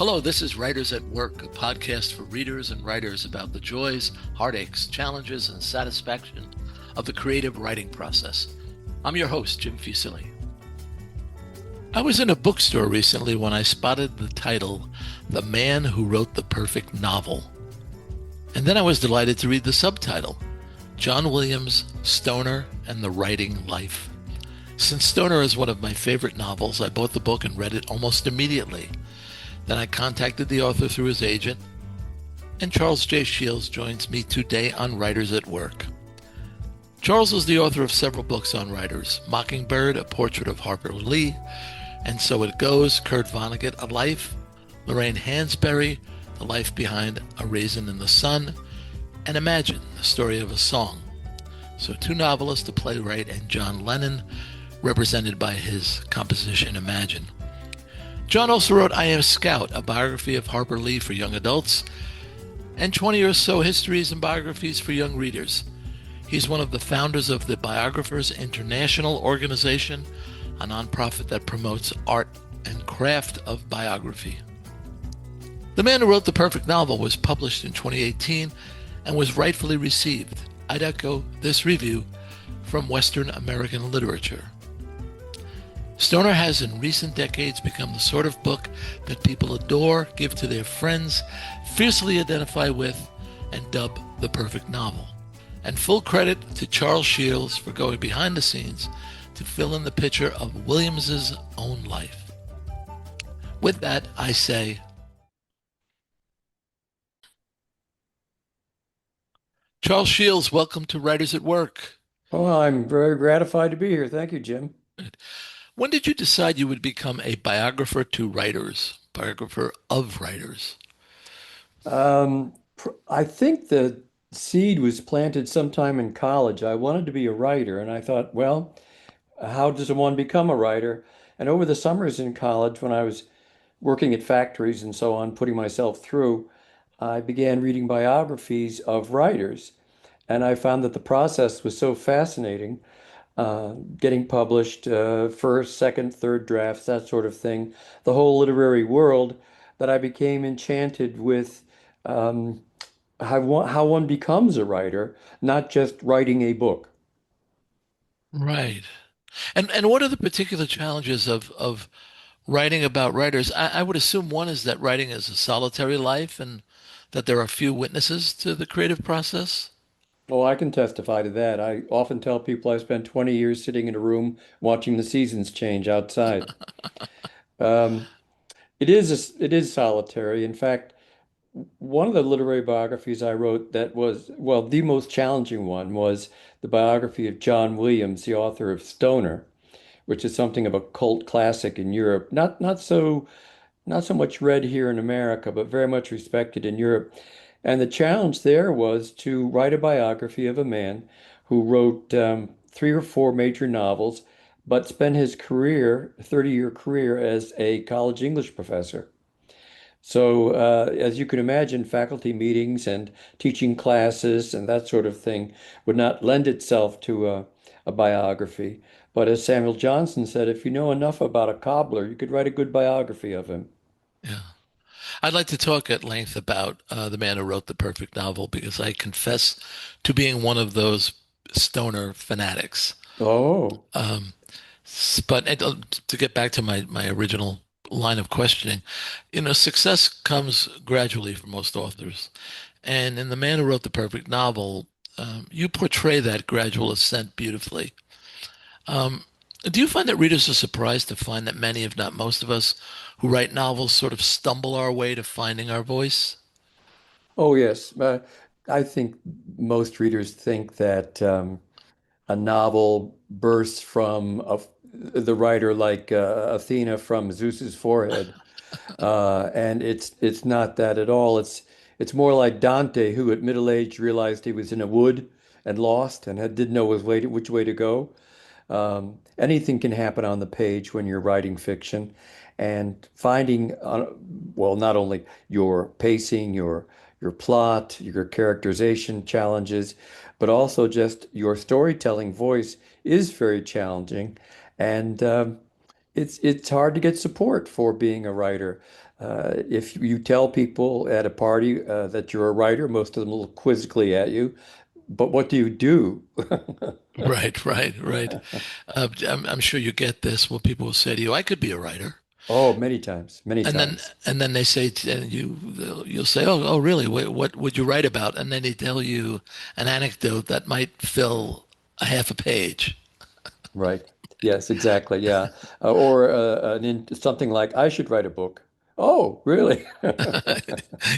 Hello, this is Writers at Work, a podcast for readers and writers about the joys, heartaches, challenges, and satisfaction of the creative writing process. I'm your host, Jim Fusilli. I was in a bookstore recently when I spotted the title, The Man Who Wrote the Perfect Novel. And then I was delighted to read the subtitle, John Williams' Stoner and the Writing Life. Since Stoner is one of my favorite novels, I bought the book and read it almost immediately. Then I contacted the author through his agent, and Charles J. Shields joins me today on Writers at Work. Charles is the author of several books on writers, Mockingbird, A Portrait of Harper Lee, And So It Goes, Kurt Vonnegut, A Life, LORRAINE HANSBERRY, The Life Behind a Raisin in the Sun, and Imagine, the Story of a Song. So two novelists, a playwright, and John Lennon, represented by his composition Imagine. John also wrote I Am Scout, a biography of Harper Lee for young adults, and 20 or so histories and biographies for young readers. He's one of the founders of the Biographers International Organization, a nonprofit that promotes art and craft of biography. The Man Who Wrote the Perfect Novel was published in 2018 and was rightfully received. I'd echo this review from Western American literature. Stoner has in recent decades become the sort of book that people adore, give to their friends, fiercely identify with, and dub the perfect novel. And full credit to Charles Shields for going behind the scenes to fill in the picture of Williams's own life. With that, I say, Charles Shields, welcome to Writers at Work. Well, I'm very gratified to be here. Thank you, Jim. When did you decide you would become a biographer to writers, biographer of writers? I think the seed was planted sometime in college. I wanted to be a writer, and I thought, well, how does one become a writer? And over the summers in college, when I was working at factories and so on, putting myself through, I began reading biographies of writers. And I found that the process was so fascinating, getting published, first, second, third drafts, that sort of thing, the whole literary world, that I became enchanted with um, how one becomes a writer, not just writing a book. Right. And what are the particular challenges of writing about writers? I would assume one is that writing is a solitary life and that there are few witnesses to the creative process. Oh, I can testify to that. I often tell people I spent 20 years sitting in a room watching the seasons change outside. Um, it is solitary. In fact, one of the literary biographies I wrote that was, well, the most challenging one was the biography of John Williams, the author of Stoner, which is something of a cult classic in Europe. Not so much read here in America, but very much respected in Europe. And the challenge there was to write a biography of a man who wrote three or four major novels, but spent his career, 30-year career, as a college English professor. So, as you can imagine, faculty meetings and teaching classes and that sort of thing would not lend itself to a biography. But as Samuel Johnson said, if you know enough about a cobbler, you could write a good biography of him. Yeah. I'd like to talk at length about the man who wrote the perfect novel because I confess to being one of those stoner fanatics. Oh, Um, but to get back to my original line of questioning, success comes gradually for most authors. And in The Man Who Wrote the Perfect Novel, you portray that gradual ascent beautifully. Um, do you find that readers are surprised to find that many, if not most of us, who write novels sort of stumble our way to finding our voice? oh yes. I think most readers think that a novel bursts from the writer like Athena from Zeus's forehead. And it's not that at all. It's more like Dante, who at middle age realized he was in a wood and lost and didn't know which way to go. Anything can happen on the page when you're writing fiction, and finding well, not only your pacing, your plot, your characterization challenges, but also just your storytelling voice is very challenging, and it's hard to get support for being a writer. If you tell people at a party that you're a writer, most of them will look quizzically at you. But what do you do? Right, right, right. I'm sure you get this. Well, people will say to you, "I could be a writer," Oh, many times, many and then times. and then they say and you'll say, "Oh, really? What would you write about?" And then they tell you an anecdote that might fill a half a page. Right. Yes, exactly. Yeah. Or something like, I should write a book. Oh, really?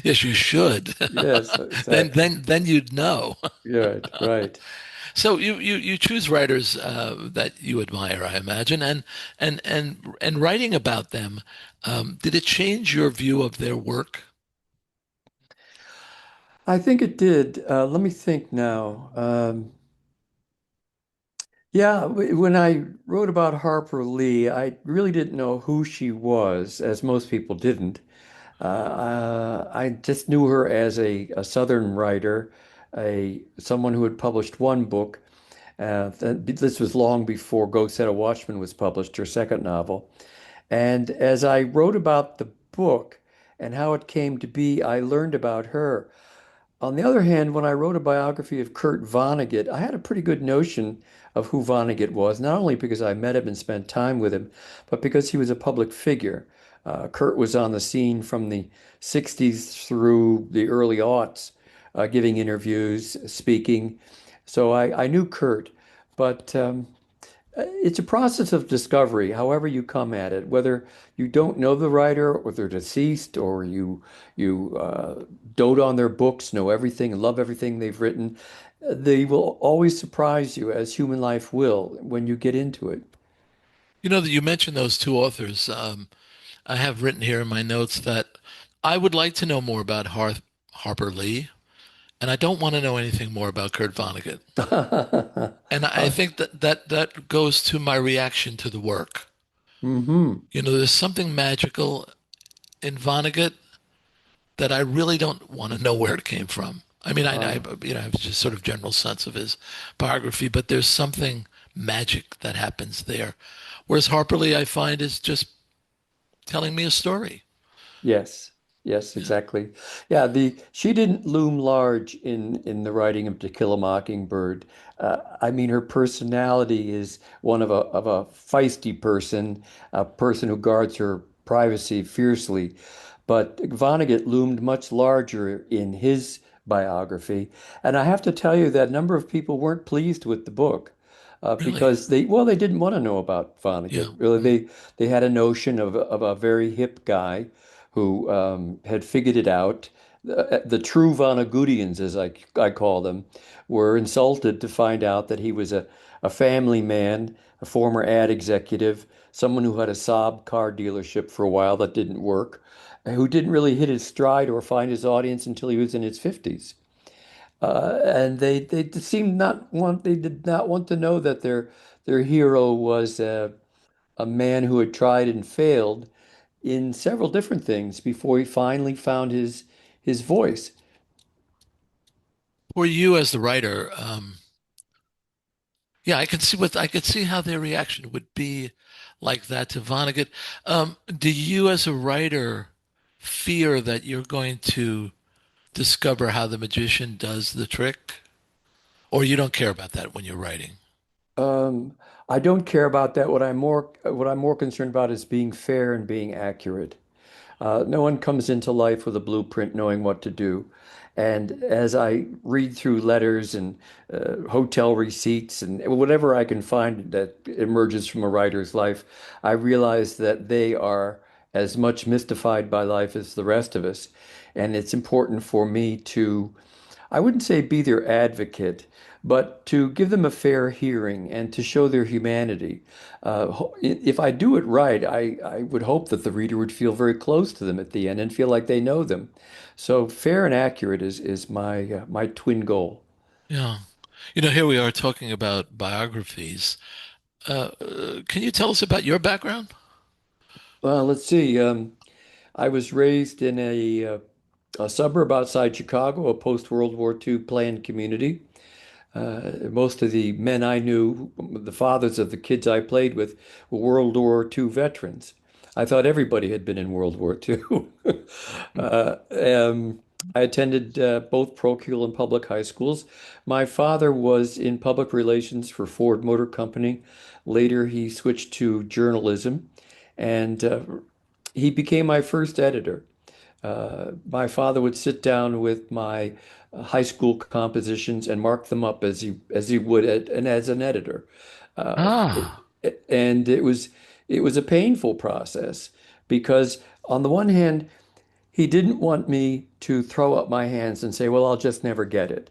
Yes, you should. Yes, Then exactly. then then you'd know. Right, right. So you choose writers that you admire, I imagine, and writing about them, did it change your view of their work? I think it did. Let me think now. Yeah, when I wrote about Harper Lee, I really didn't know who she was, as most people didn't. I just knew her as a Southern writer, a someone who had published one book. This was long before Go Set a Watchman was published, her second novel. And as I wrote about the book and how it came to be, I learned about her. On the other hand, when I wrote a biography of Kurt Vonnegut, I had a pretty good notion of who Vonnegut was, not only because I met him and spent time with him, but because he was a public figure. Kurt was on the scene from the 60s through the early aughts, giving interviews, speaking. So I knew Kurt, but it's a process of discovery, however you come at it, whether you don't know the writer or they're deceased or you dote on their books, know everything and love everything they've written. They will always surprise you, as human life will, when you get into it. You know that you mentioned those two authors. I have written here in my notes that I would like to know more about Harper Lee, and I don't want to know anything more about Kurt Vonnegut. And I Uh, think that goes to my reaction to the work. hmm You know, there's something magical in Vonnegut that I really don't want to know where it came from. I mean, I have just sort of general sense of his biography, but there's something magic that happens there. Whereas Harper Lee, I find, is just telling me a story. Yes, yes, Yeah, exactly. Yeah, the she didn't loom large in the writing of To Kill a Mockingbird. I mean, her personality is one of a feisty person, a person who guards her privacy fiercely. But Vonnegut loomed much larger in his biography, and I have to tell you that a number of people weren't pleased with the book. really. Because they didn't want to know about Yeah. Vonnegut. Really, they had a notion of a very hip guy who had figured it out. The true Vonnegutians, as I call them, were insulted to find out that he was a family man, a former ad executive, someone who had a Saab car dealership for a while that didn't work, who didn't really hit his stride or find his audience until he was in his 50s. And they seemed not want they did not want to know that their hero was a man who had tried and failed in several different things before he finally found his voice. For you as the writer, yeah, I could see how their reaction would be like that to Vonnegut. Do you as a writer fear that you're going to discover how the magician does the trick? Or you don't care about that when you're writing? Um, I don't care about that. What I'm more concerned about is being fair and being accurate. No one comes into life with a blueprint knowing what to do. And as I read through letters and hotel receipts and whatever I can find that emerges from a writer's life, I realize that they are as much mystified by life as the rest of us. And it's important for me to, I wouldn't say be their advocate, but to give them a fair hearing and to show their humanity. If I do it right, I would hope that the reader would feel very close to them at the end and feel like they know them. So fair and accurate is my twin goal. Yeah. You know, here we are talking about biographies. Can you tell us about your background? Well, let's see. I was raised in a suburb outside Chicago, a post-World War II planned community. Most of the men I knew, the fathers of the kids I played with, were World War II veterans. I thought everybody had been in World War II. Uh, um, I attended both parochial and public high schools. My father was in public relations for Ford Motor Company. Later, he switched to journalism, and he became my first editor. My father would sit down with my high school compositions and mark them up as he would and as an editor. Uh, Ah, and it was a painful process because on the one hand, he didn't want me to throw up my hands and say, "Well, I'll just never get it."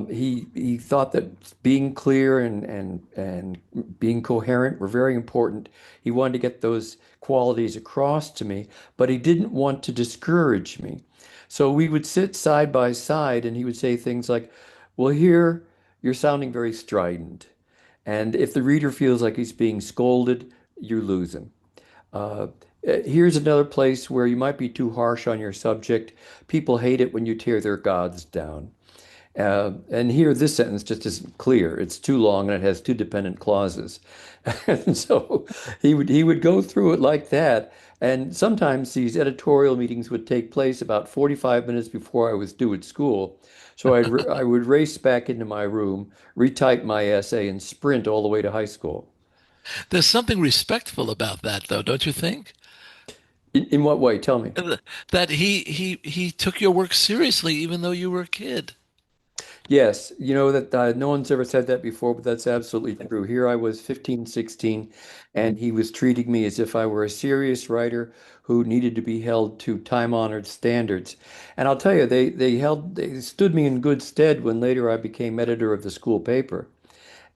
He thought that being clear and being coherent were very important. He wanted to get those qualities across to me, but he didn't want to discourage me. So we would sit side by side, and he would say things like, "Well, here you're sounding very strident, and if the reader feels like he's being scolded, you lose him. Uh, Here's another place where you might be too harsh on your subject. People hate it when you tear their gods down." And here, this sentence just isn't clear. It's too long and it has two dependent clauses. And so he would go through it like that. And sometimes these editorial meetings would take place about 45 minutes before I was due at school. So I would race back into my room, retype my essay, and sprint all the way to high school. there's something respectful about that, though, don't you think? In what way? Tell me. That he took your work seriously, even though you were a kid. Yes, you know that no one's ever said that before, but that's absolutely true. Here I was 15, 16, and he was treating me as if I were a serious writer who needed to be held to time-honored standards. And I'll tell you, they stood me in good stead when later I became editor of the school paper.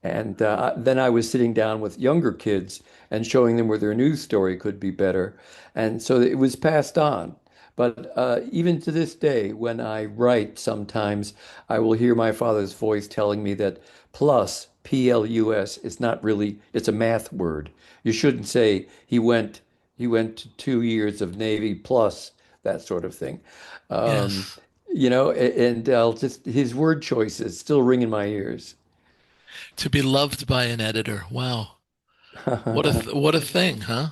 And then I was sitting down with younger kids and showing them where their news story could be better. And so it was passed on. But even to this day, when I write, sometimes I will hear my father's voice telling me that plus, plus, is not really, it's a math word. You shouldn't say he went to 2 years of Navy plus, that sort of thing. Um, Yes. and I'll just, his word choices still ring in my ears. To be loved by an editor. Wow. What a thing, huh?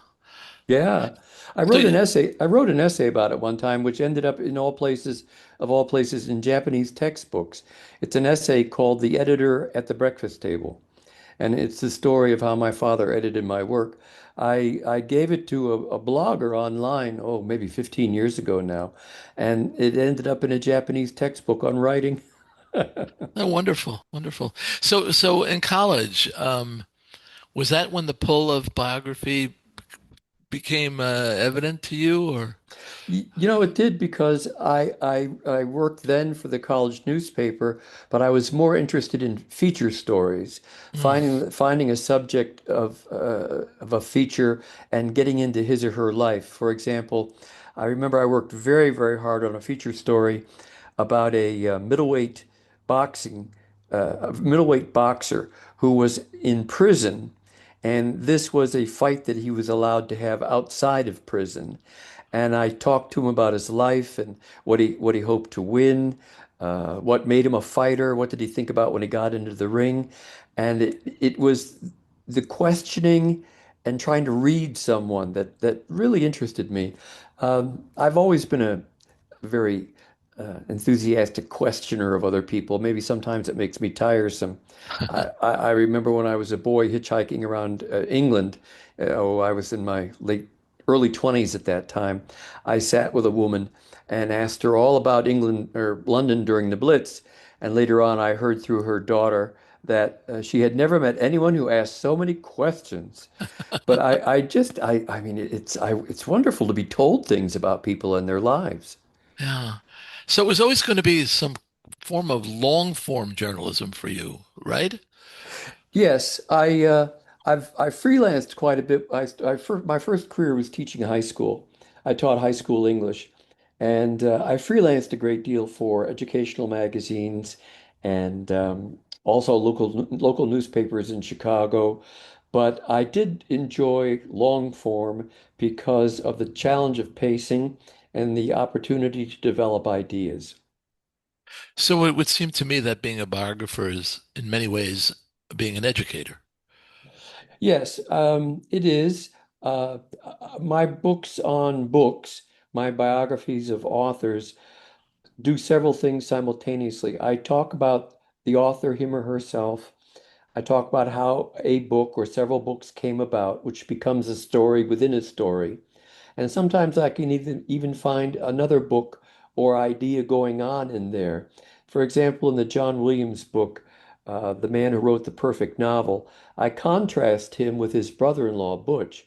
Yeah. I So wrote an essay. I wrote an essay about it one time, which ended up in all places, in Japanese textbooks. It's an essay called The Editor at the Breakfast Table. And it's the story of how my father edited my work. I gave it to a blogger online, oh, maybe 15 years ago now, and it ended up in a Japanese textbook on writing. oh, wonderful, wonderful. So in college, was that when the pull of biography became evident to you, or? It did because I worked then for the college newspaper, but I was more interested in feature stories, Hmm. finding a subject of a feature and getting into his or her life. For example, I remember I worked very, very hard on a feature story about a middleweight boxer who was in prison, and this was a fight that he was allowed to have outside of prison. And I talked to him about his life and what he hoped to win, what made him a fighter, what did he think about when he got into the ring, and it was the questioning and trying to read someone that really interested me. I've always been a very enthusiastic questioner of other people. Maybe sometimes it makes me tiresome. I remember when I was a boy hitchhiking around England. I was in my early 20s at that time. I sat with a woman and asked her all about England or London during the Blitz. And later on, I heard through her daughter that she had never met anyone who asked so many questions. But I mean, it's wonderful to be told things about people and their lives. Yeah. So it was always going to be some form of long form journalism for you, right? Yes, I freelanced quite a bit. My first career was teaching high school. I taught high school English, and I freelanced a great deal for educational magazines and also local newspapers in Chicago. But I did enjoy long form because of the challenge of pacing and the opportunity to develop ideas. So it would seem to me that being a biographer is in many ways being an educator. Yes, it is. My books on books, my biographies of authors, do several things simultaneously. I talk about the author, him or herself. I talk about how a book or several books came about, which becomes a story within a story. And sometimes I can even find another book or idea going on in there. For example, in the John Williams book, The Man Who Wrote the Perfect Novel, I contrast him with his brother-in-law, Butch.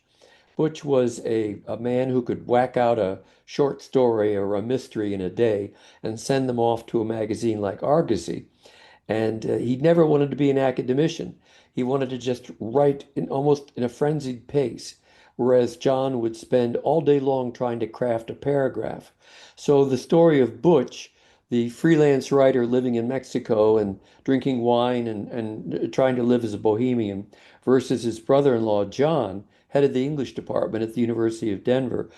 Butch was a man who could whack out a short story or a mystery in a day and send them off to a magazine like Argosy. And he never wanted to be an academician. He wanted to just write in almost in a frenzied pace, whereas John would spend all day long trying to craft a paragraph. So the story of Butch, the freelance writer living in Mexico and drinking wine and trying to live as a bohemian, versus his brother-in-law, John, head of the English department at the University of Denver,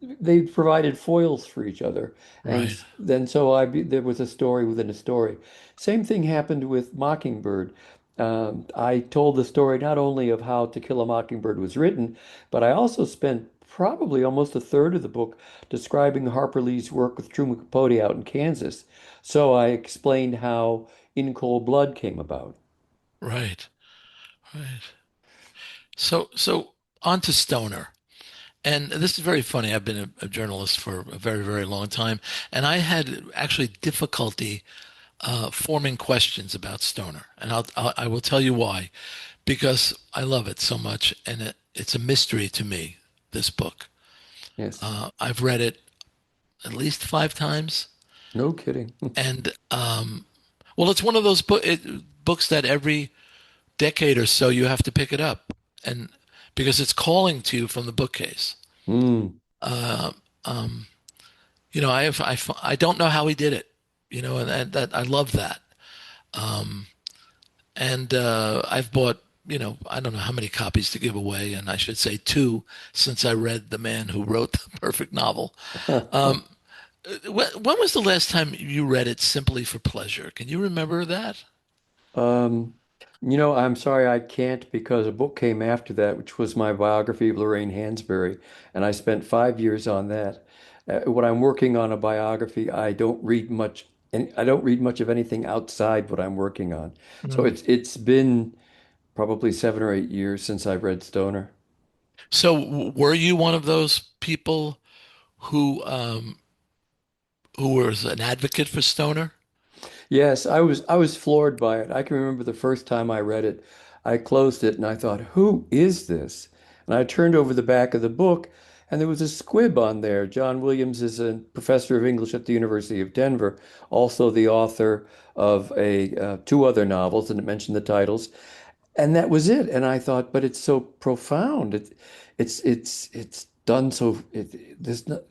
they provided foils for each other. And Right. then so there was a story within a story. Same thing happened with Mockingbird. I told the story not only of how To Kill a Mockingbird was written, but I also spent probably almost a third of the book describing Harper Lee's work with Truman Capote out in Kansas. So I explained how In Cold Blood came about. Right. Right. So on to Stoner. And this is very funny. I've been a journalist for a very, very long time, and I had actually difficulty forming questions about Stoner, and I will tell you why, because I love it so much, and it's a mystery to me. This book, Yes, I've read it at least 5 times, no kidding. and well, it's one of those books that every decade or so you have to pick it up, and because it's calling to you from the bookcase. Mm. Uh, um, I don't know how he did it, and that I love that. Um, and I've bought, I don't know how many copies to give away, and I should say two, since I read The Man Who Wrote the Perfect Novel. Um, when was the last time you read it simply for pleasure? Can you remember that? Um, I'm sorry I can't because a book came after that, which was my biography of Lorraine Hansberry, and I spent 5 years on that. When I'm working on a biography, I don't read much of anything outside what I'm working on. So Mm. it's been probably 7 or 8 years since I've read Stoner. So, were you one of those people who was an advocate for Stoner? Yes, I was floored by it. I can remember the first time I read it. I closed it and I thought, who is this? And I turned over the back of the book and there was a squib on there. John Williams is a professor of English at the University of Denver, also the author of a two other novels, and it mentioned the titles. And that was it. And I thought, but it's so profound. It's done so.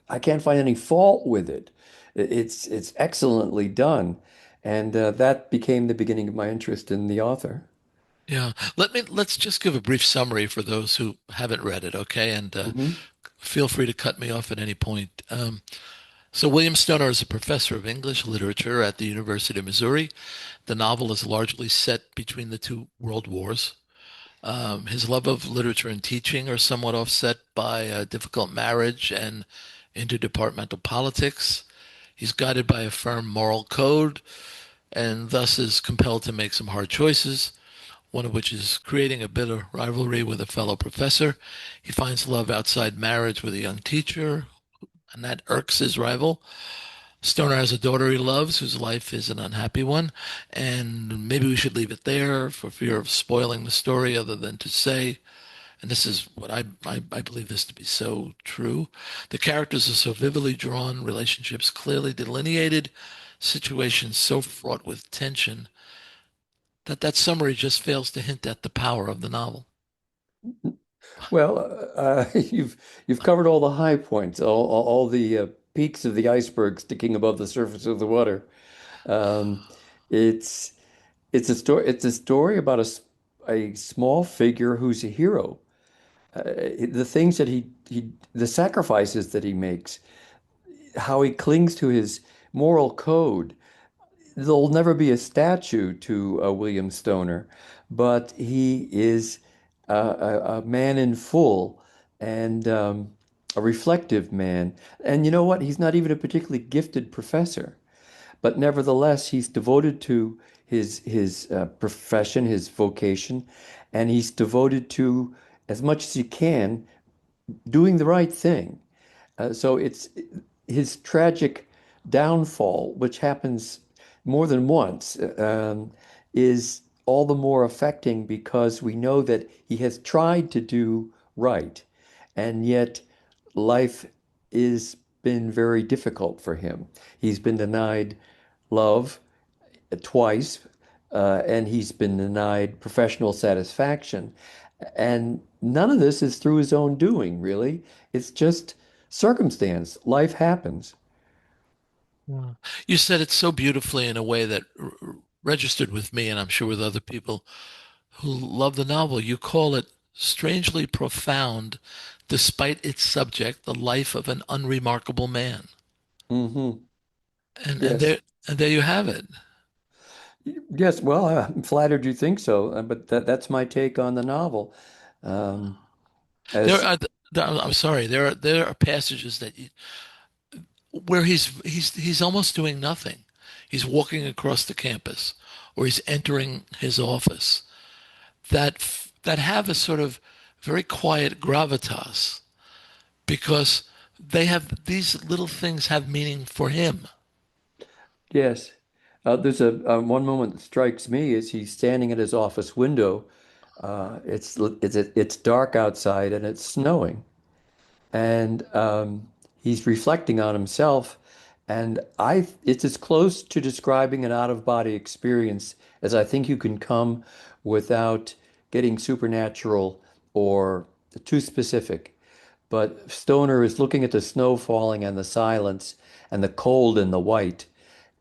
I can't find any fault with it. It's excellently done, and that became the beginning of my interest in the author. Yeah. Let's just give a brief summary for those who haven't read it, okay? And Hmm. feel free to cut me off at any point. So William Stoner is a professor of English literature at the University of Missouri. The novel is largely set between the two world wars. His love of literature and teaching are somewhat offset by a difficult marriage and interdepartmental politics. He's guided by a firm moral code and thus is compelled to make some hard choices, one of which is creating a bitter rivalry with a fellow professor. He finds love outside marriage with a young teacher, and that irks his rival. Stoner has a daughter he loves whose life is an unhappy one, and maybe we should leave it there for fear of spoiling the story, other than to say, and this is what I believe this to be so true, the characters are so vividly drawn, relationships clearly delineated, situations so fraught with tension that summary just fails to hint at the power of the novel. Well, you've covered all the high points, all the peaks of the iceberg sticking above the surface of the water. Um, it's it's a story about a small figure who's a hero. The things that the sacrifices that he makes, how he clings to his moral code. There'll never be a statue to William Stoner, but he is a man in full, and a reflective man. And you know what? He's not even a particularly gifted professor, but nevertheless, he's devoted to his profession, his vocation, and he's devoted to as much as he can doing the right thing. So it's his tragic downfall, which happens more than once, is all the more affecting because we know that he has tried to do right, and yet life has been very difficult for him. He's been denied love twice, and he's been denied professional satisfaction. And none of this is through his own doing, really. It's just circumstance. Life happens. Yeah. You said it so beautifully in a way that registered with me, and I'm sure with other people who love the novel. You call it strangely profound, despite its subject, the life of an unremarkable man. Hmm. And and Yes. there and there you have it. Yes. Well, I'm flattered you think so, but that's my take on the novel. Um, There as are, I'm sorry, there are passages where he's almost doing nothing. He's walking across the campus, or he's entering his office that have a sort of very quiet gravitas because they have these little things have meaning for him. yes, there's a one moment that strikes me is he's standing at his office window. It's dark outside and it's snowing. And he's reflecting on himself. And it's as close to describing an out-of-body experience as I think you can come without getting supernatural or too specific. But Stoner is looking at the snow falling and the silence and the cold and the white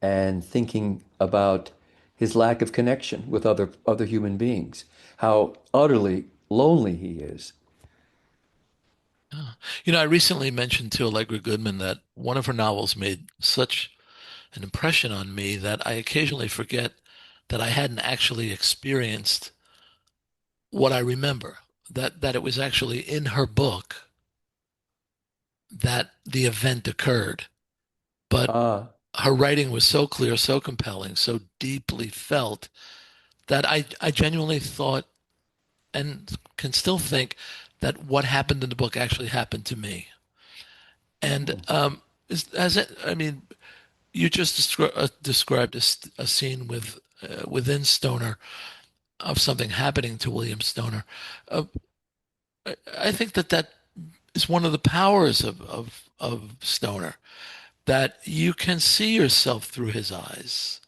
and thinking about his lack of connection with other human beings, how utterly lonely he is. Yeah. I recently mentioned to Allegra Goodman that one of her novels made such an impression on me that I occasionally forget that I hadn't actually experienced what I remember, that it was actually in her book that the event occurred. But Ah, her writing was so clear, so compelling, so deeply felt that I genuinely thought and can still think that what happened in the book actually happened to me. And as it, I mean, you just described a scene within Stoner of something happening to William Stoner. Uh, I think that is one of the powers of Stoner, that you can see yourself through his eyes,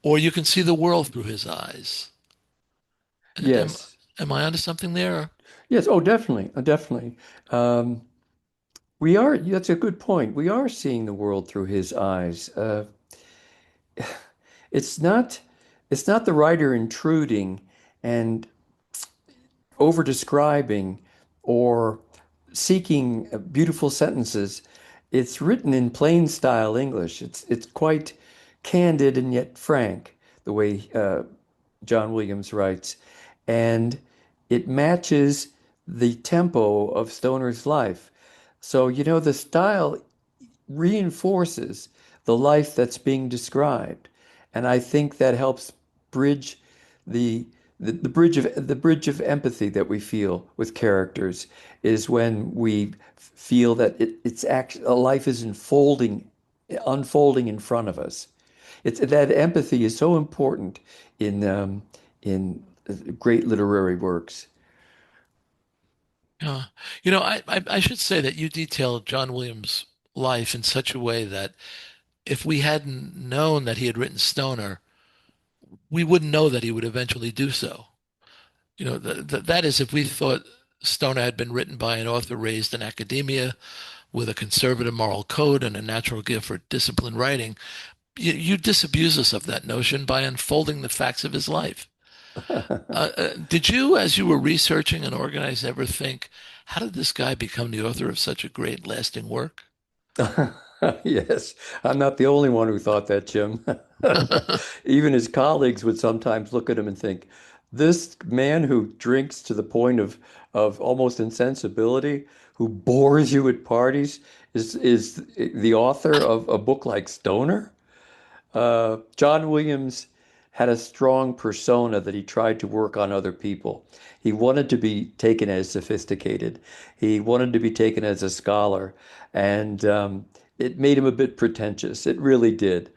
or you can see the world through his eyes. Am, yes. am I onto something there? Yes, oh, definitely, definitely. Um, that's a good point. We are seeing the world through his eyes. It's not, it's not the writer intruding and over describing or seeking beautiful sentences. It's written in plain style English. It's quite candid and yet frank, the way John Williams writes, and it matches the tempo of Stoner's life. So, the style reinforces the life that's being described. And I think that helps bridge the the bridge of empathy that we feel with characters is when we feel that it's actually a life is unfolding in front of us. It's that empathy is so important in great literary works. Yeah. I should say that you detailed John Williams' life in such a way that if we hadn't known that he had written Stoner, we wouldn't know that he would eventually do so. That is, if we thought Stoner had been written by an author raised in academia with a conservative moral code and a natural gift for disciplined writing, you disabuse us of that notion by unfolding the facts of his life. Did you, as you were researching and organizing, ever think, how did this guy become the author of such a great, lasting work? Yes, I'm not the only one who thought that, Jim. Even his colleagues would sometimes look at him and think, This man who drinks to the point of almost insensibility, who bores you at parties, is the author of a book like Stoner. John Williams had a strong persona that he tried to work on other people. He wanted to be taken as sophisticated. He wanted to be taken as a scholar, and it made him a bit pretentious. It really did.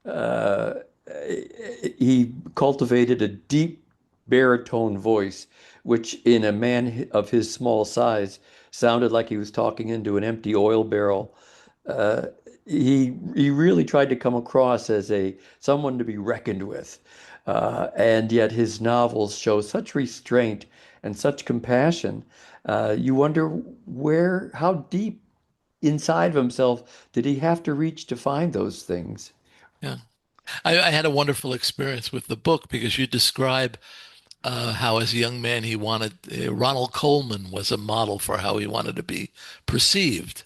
Uh, he cultivated a deep baritone voice, which in a man of his small size sounded like he was talking into an empty oil barrel. Uh, he really tried to come across as a someone to be reckoned with, and yet his novels show such restraint and such compassion. You wonder how deep inside of himself did he have to reach to find those things? Yeah. I had a wonderful experience with the book because you describe how, as a young man, he wanted Ronald Coleman was a model for how he wanted to be perceived.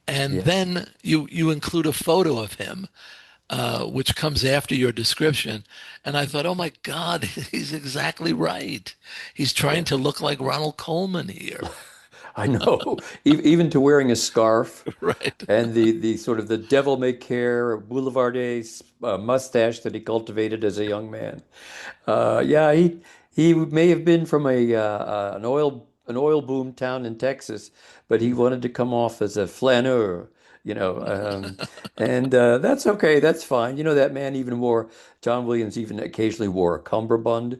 And Yes. then you include a photo of him, which comes after your description. And I thought, oh my God, he's exactly right. He's trying Yeah. to look like Ronald Coleman here. I know. Even to wearing a scarf Right. and the sort of the devil may care boulevarde mustache that he cultivated as a young man. Yeah, he may have been from an oil boom town in Texas, but he wanted to come off as a flaneur, you know, and that's okay. That's fine. You know, that man even wore John Williams even occasionally wore a cummerbund,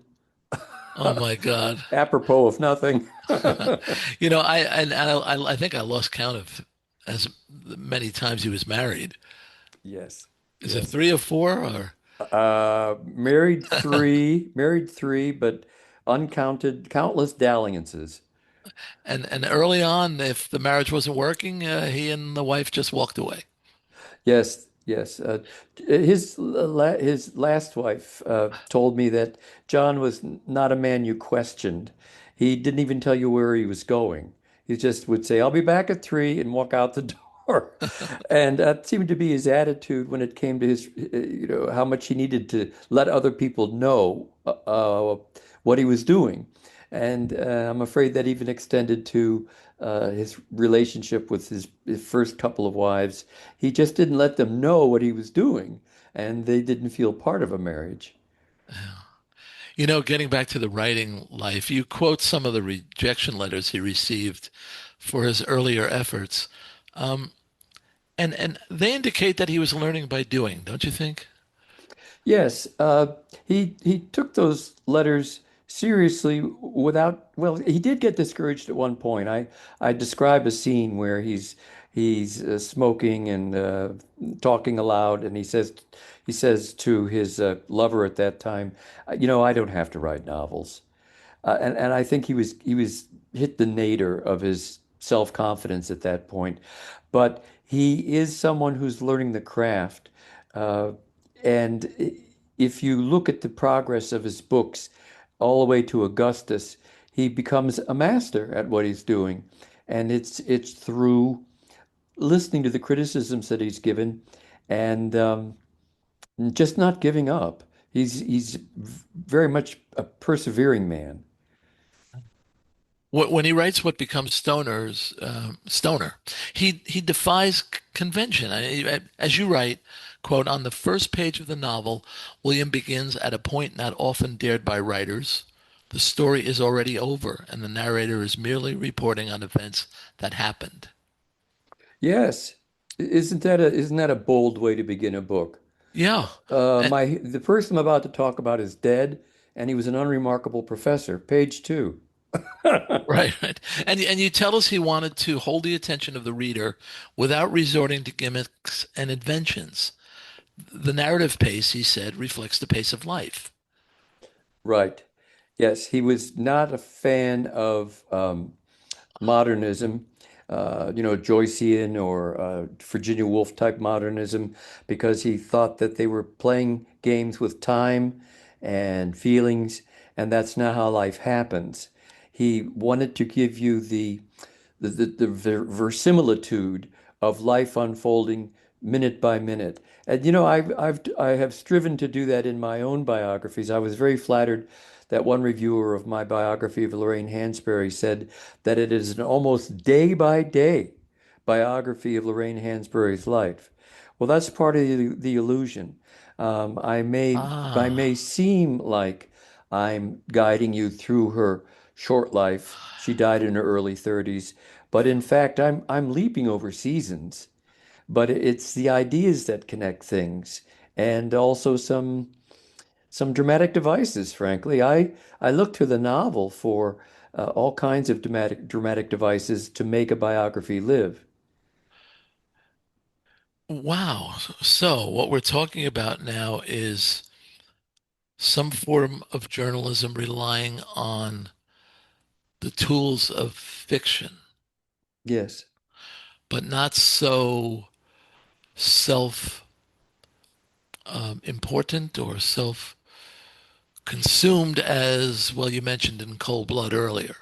Oh my God. apropos of nothing. I think I lost count of as many times he was married. Yes, Is it yes. three or four or Married three, but countless dalliances. and early on, if the marriage wasn't working, he and the wife just walked away. Yes, yes. His last wife told me that John was not a man you questioned. He didn't even tell you where he was going. He just would say, "I'll be back at 3" and walk out the door. And that seemed to be his attitude when it came to his, how much he needed to let other people know what he was doing. And I'm afraid that even extended to his relationship with his first couple of wives. He just didn't let them know what he was doing, and they didn't feel part of a marriage. Getting back to the writing life, you quote some of the rejection letters he received for his earlier efforts. Um, and they indicate that he was learning by doing, don't you think? Yes, he took those letters seriously without, well, he did get discouraged at one point. I describe a scene where he's smoking and talking aloud, and he says to his lover at that time, I don't have to write novels." And I think he was hit the nadir of his self-confidence at that point. But he is someone who's learning the craft. Uh, and if you look at the progress of his books all the way to Augustus, he becomes a master at what he's doing. And it's through listening to the criticisms that he's given and just not giving up. He's very much a persevering man. When he writes what becomes Stoner, he defies convention. As you write, quote, on the first page of the novel, William begins at a point not often dared by writers. The story is already over, and the narrator is merely reporting on events that happened. Yes. Isn't that a bold way to begin a book? Yeah. The person I'm about to talk about is dead, and he was an unremarkable professor. Page 2. Right, right. And you tell us he wanted to hold the attention of the reader without resorting to gimmicks and inventions. The narrative pace, he said, reflects the pace of life. Right. Yes, he was not a fan of modernism, Joycean or Virginia Woolf type modernism, because he thought that they were playing games with time and feelings, and that's not how life happens. He wanted to give you the verisimilitude of life unfolding minute by minute. And I have striven to do that in my own biographies. I was very flattered That one reviewer of my biography of Lorraine Hansberry said that it is an almost day by day biography of Lorraine Hansberry's life. Well, that's part of the illusion. I may Ah, seem like I'm guiding you through her short life. She died in her early 30s, but in fact, I'm leaping over seasons. But it's the ideas that connect things, and also some dramatic devices, frankly. I look to the novel for all kinds of dramatic devices to make a biography live. wow. So, what we're talking about now is some form of journalism relying on the tools of fiction, Yes. but not so self important or self consumed as, well, you mentioned in Cold Blood earlier.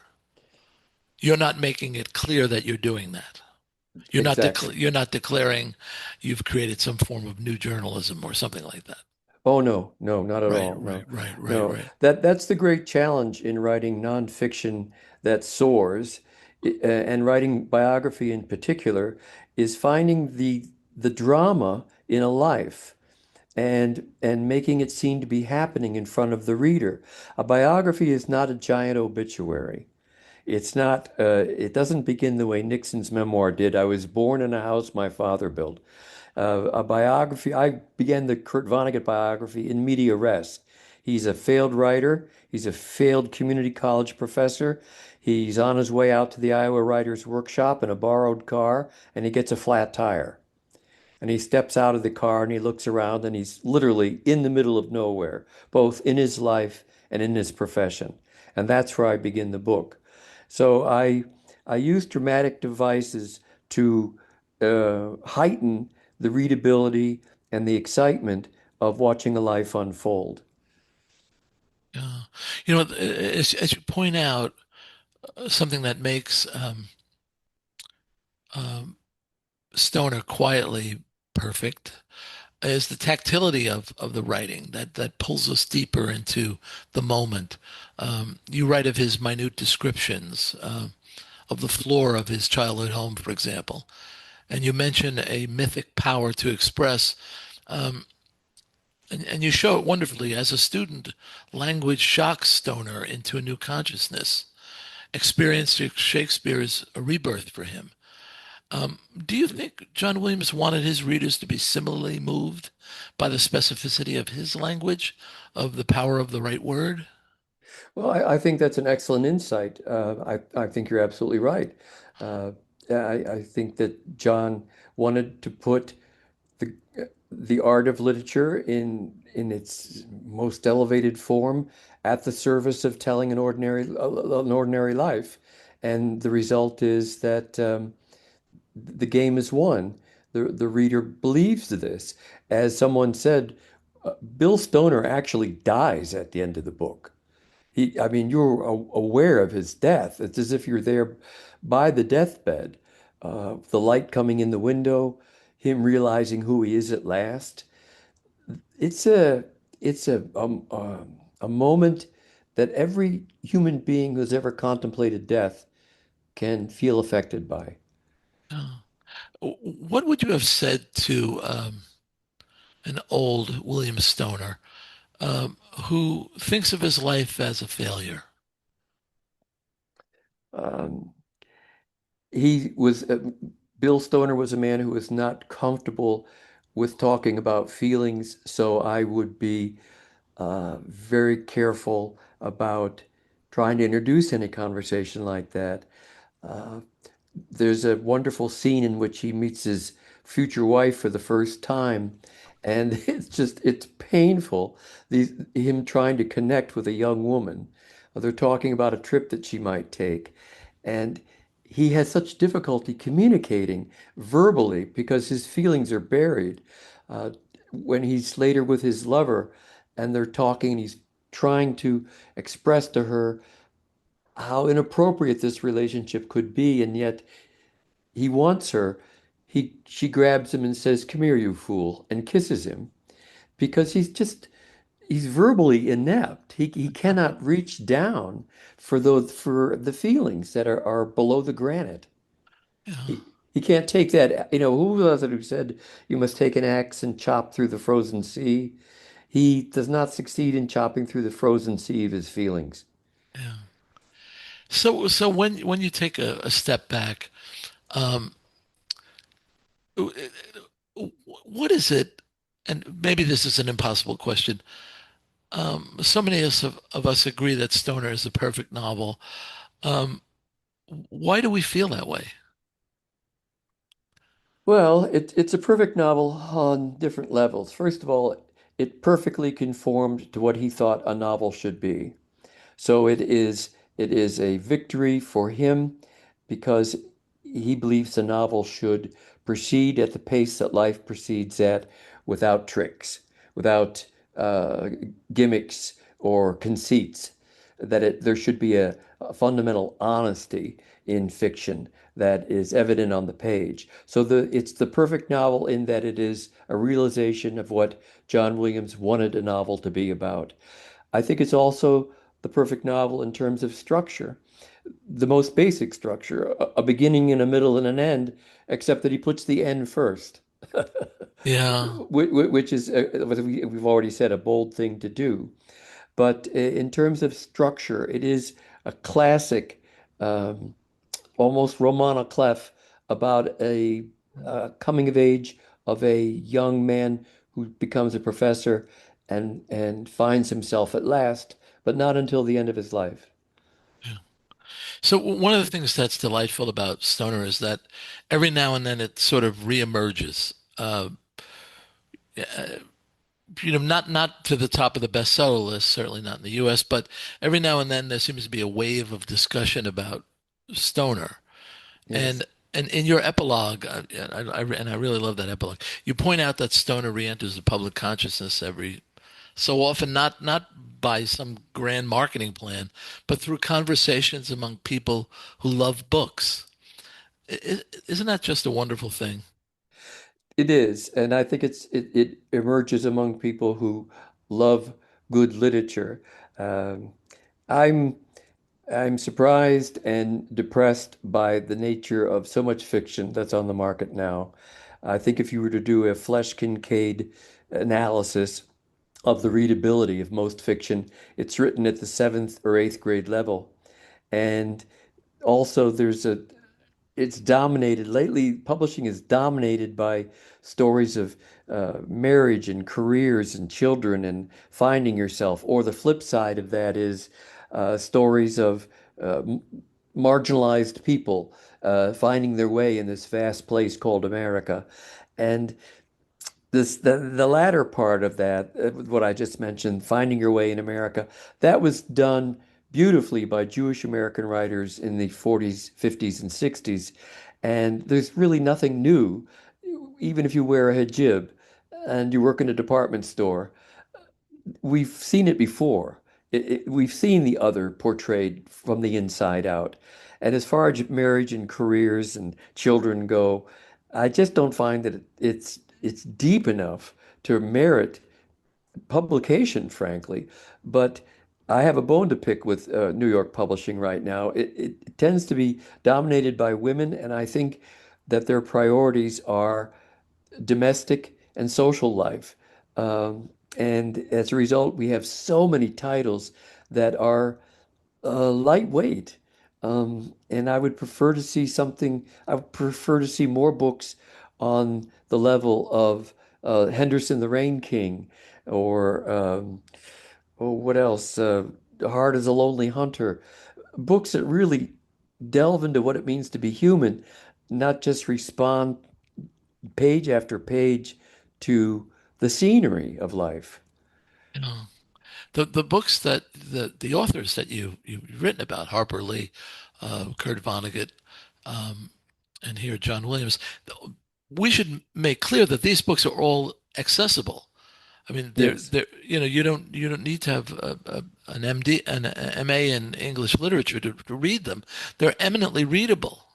You're not making it clear that you're doing that. Exactly. You're not declaring you've created some form of new journalism or something like that. Oh no, no, not at Right, all. right, No, right, right, no. right. That's the great challenge in writing nonfiction that soars, and writing biography in particular, is finding the drama in a life and making it seem to be happening in front of the reader. A biography is not a giant obituary. It's not, it doesn't begin the way Nixon's memoir did. I was born in a house my father built. A biography, I began the Kurt Vonnegut biography in media res. He's a failed writer. He's a failed community college professor. He's on his way out to the Iowa Writers Workshop in a borrowed car, and he gets a flat tire. And he steps out of the car and he looks around and he's literally in the middle of nowhere, both in his life and in his profession. And that's where I begin the book. So I use dramatic devices to heighten the readability and the excitement of watching a life unfold. Yeah. You know, as you point out, something that makes um, Stoner quietly perfect is the tactility of the writing that pulls us deeper into the moment. You write of his minute descriptions of the floor of his childhood home, for example, and you mention a mythic power to express, um, and you show it wonderfully. As a student, language shocks Stoner into a new consciousness. Experience Shakespeare's a rebirth for him. Do you think John Williams wanted his readers to be similarly moved by the specificity of his language, of the power of the right word? Well, I think that's an excellent insight. I think you're absolutely right. Uh, I think that John wanted to put the the art of literature in its most elevated form at the service of telling an ordinary life, and the result is that the game is won. The reader believes this. As someone said, Bill Stoner actually dies at the end of the book. I mean, you're aware of his death. It's as if you're there by the deathbed. The light coming in the window, him realizing who he is at last. It's a it's a moment that every human being who's ever contemplated death can feel affected by. Uh, what would you have said to an old William Stoner who thinks of his life as a failure? Um, he was Bill Stoner was a man who was not comfortable with talking about feelings, so I would be very careful about trying to introduce any conversation like that. Uh, there's a wonderful scene in which he meets his future wife for the first time, and it's painful. Him trying to connect with a young woman. They're talking about a trip that she might take, and he has such difficulty communicating verbally because his feelings are buried. Uh, when he's later with his lover and they're talking, and he's trying to express to her how inappropriate this relationship could be, and yet he wants her. She grabs him and says, "Come here, you fool," and kisses him because he's just he's verbally inept. He cannot reach down for the feelings that are below the granite. Yeah, He can't take that. Who was it who said you must take an axe and chop through the frozen sea? He does not succeed in chopping through the frozen sea of his feelings. yeah. So when you take a step back, um, what is it? And maybe this is an impossible question. So many of us agree that Stoner is the perfect novel. Um, why do we feel that way? Well, it's a perfect novel on different levels. First of all, it perfectly conformed to what he thought a novel should be. So it is a victory for him because he believes the novel should proceed at the pace that life proceeds at without tricks, without gimmicks or conceits. There should be a fundamental honesty in fiction that is evident on the page. So it's the perfect novel in that it is a realization of what John Williams wanted a novel to be about. I think it's also the perfect novel in terms of structure, the most basic structure, a beginning and a middle and an end, except that he puts the end first, Yeah, which is, as we've already said, a bold thing to do. But in terms of structure, it is a classic, um, almost roman clef about a coming of age of a young man who becomes a professor and finds himself at last, but not until the end of his life. yeah. So one of the things that's delightful about Stoner is that every now and then it sort of reemerges. Not to the top of the bestseller list, certainly not in the U.S., but every now and then there seems to be a wave of discussion about Stoner. Yes. And and in your epilogue, and I really love that epilogue. You point out that Stoner re-enters the public consciousness every so often, not by some grand marketing plan, but through conversations among people who love books. Isn't that just a wonderful thing? It is, and I think it emerges among people who love good literature. Um, I'm I'm surprised and depressed by the nature of so much fiction that's on the market now. I think if you were to do a Flesh Kincaid analysis of the readability of most fiction, it's written at the seventh or eighth grade level. And also it's dominated lately, publishing is dominated by stories of marriage and careers and children and finding yourself. Or the flip side of that is stories of uh, marginalized people finding their way in this vast place called America. And the latter part of that, what I just mentioned, finding your way in America, that was done beautifully by Jewish American writers in the 40s, 50s, and 60s. And there's really nothing new, even if you wear a hijab and you work in a department store. We've seen it before. We've seen the other portrayed from the inside out. And as far as marriage and careers and children go, I just don't find that it's deep enough to merit publication, frankly. But I have a bone to pick with New York publishing right now. It tends to be dominated by women, and I think that their priorities are domestic and social life. And as a result, we have so many titles that are lightweight. And I would prefer to see more books on the level of Henderson the Rain King or, oh, what else? Hard as a Lonely Hunter. Books that really delve into what it means to be human, not just respond page after page to the scenery of life. You know, the books that the authors that you've written about, Harper Lee, Kurt Vonnegut, um, and here John Williams, we should make clear that these books are all accessible. I mean, Yes, you don't need to have an MD an MA in English literature to read them. They're eminently readable.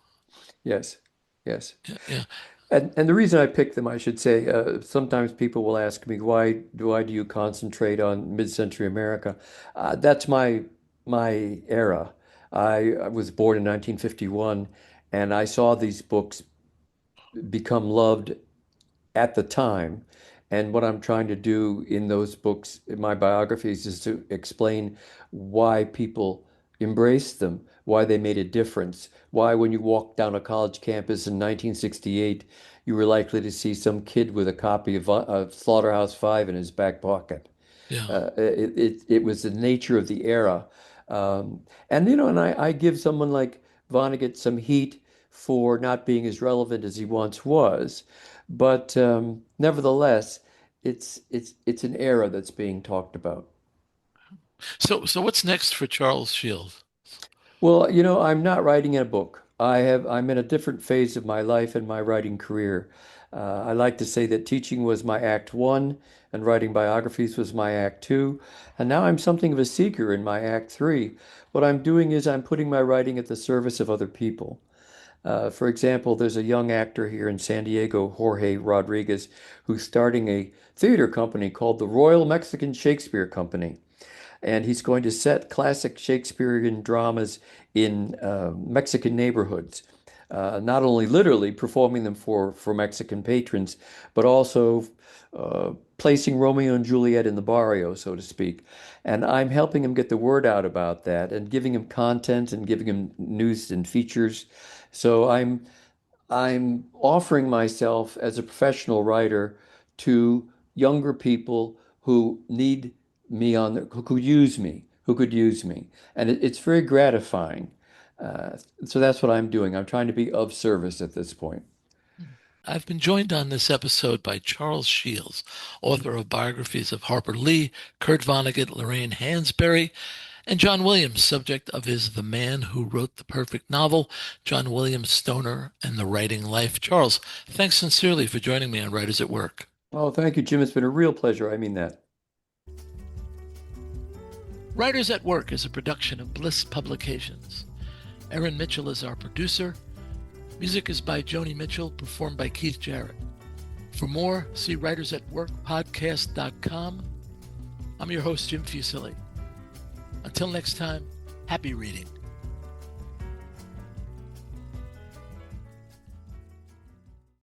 yes, yes. Yeah, yeah. And the reason I pick them, I should say, sometimes people will ask me, why do you concentrate on mid-century America? That's my era. I was born in 1951, and I saw these books become loved at the time. And what I'm trying to do in those books, in my biographies, is to explain why people embraced them, why they made a difference, why when you walked down a college campus in 1968, you were likely to see some kid with a copy of Slaughterhouse-Five in his back pocket. Yeah. It was the nature of the era. And I give someone like Vonnegut some heat for not being as relevant as he once was, but nevertheless, it's an era that's being talked about. So what's next for Charles Shields? Well, I'm not writing a book. I'm in a different phase of my life and my writing career. I like to say that teaching was my act one and writing biographies was my act two. And now I'm something of a seeker in my act three. What I'm doing is I'm putting my writing at the service of other people. For example, there's a young actor here in San Diego, Jorge Rodriguez, who's starting a theater company called the Royal Mexican Shakespeare Company, and he's going to set classic Shakespearean dramas in Mexican neighborhoods, not only literally performing them for Mexican patrons, but also placing Romeo and Juliet in the barrio, so to speak. And I'm helping him get the word out about that and giving him content and giving him news and features. So I'm offering myself as a professional writer to younger people who need me who could use me. And it's very gratifying. So that's what I'm doing. I'm trying to be of service at this point. I've been joined on this episode by Charles Shields, author of biographies of Harper Lee, Kurt Vonnegut, Lorraine Hansberry, and John Williams, subject of his The Man Who Wrote the Perfect Novel, John Williams Stoner and the Writing Life. Charles, thanks sincerely for joining me on Writers at Work. Oh, thank you, Jim. It's been a real pleasure. I mean that. Writers at Work is a production of Bliss Publications. Erin Mitchell is our producer. Music is by Joni Mitchell, performed by Keith Jarrett. For more, see writersatworkpodcast.com. I'm your host, Jim Fusilli. Until next time, happy reading.